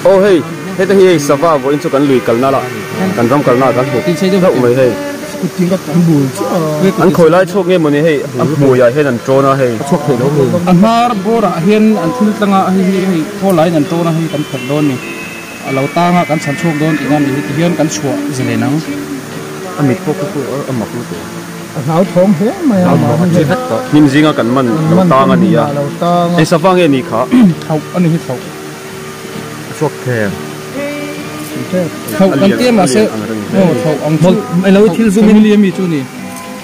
ô hey thế thì hey sava vô in cho cần lùi cần na la cần ram cần na cần hụt đâu mày hey anh khôi lại chốt nghe mình hey anh mùi à hey anh trôn à hey chốt thì đâu mình anh mar bố đã hiền anh thil tăng à hey khôi lại anh trôn à hey cần thật đôn nè lâu ta ha cần sản xuất đôn thì anh hiền cần sủa gì này nắng anh mít phố ở mặt luôn áo thốn thế mà nhìn gì ngã cần mình lâu ta anh đi à anh sava nghe đi khá thầu anh đi thầu chốt kèm thầu đăng tiêm mà sẽ thầu ông thầu anh lâu thiếu zoom in liêm gì chú nè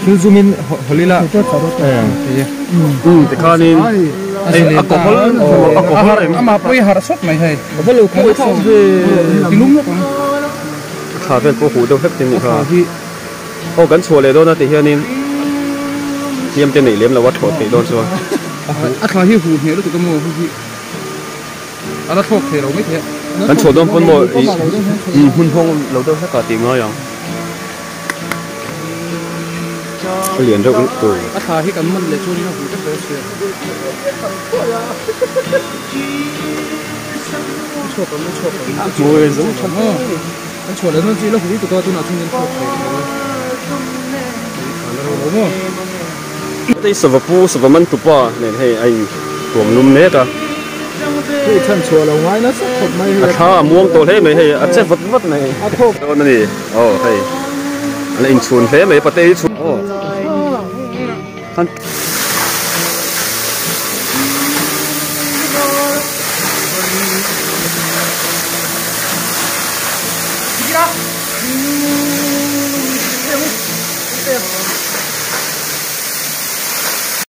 thiếu zoom in hồi là thì khá nên alcohol mà bây giờ sốt mày hay bây giờ cô thầu về thì lúc nữa khá về cô hủ đâu hết tiền khá ô cần chuaเลยđó thì hiện nên liêm tên này liêm là vắt thổi thì đó rồi khá hiu hủ nhiều đó tụi tôi mua thì anh thốt thì đâu mấy thế cần chua đó phân bổ hun phong lâu đâu hết cả tiền ngon rồi liền đâu cũng tuổi khá hi cần mình để cho đi nó hủ rất là sướng chua giống anh chua lớn hơn gì nó hủ tụi tôi nào chung nhân thốt thì đây sờ vào sờ vào mình tụt qua nên hay anh tuồng nôm nét à cái chân chùa là ngoài nó sắp thật mày khá muông tổ thế mày hay chết vật vật này đó này hay anh chuồn thế mày bắt tay chuồn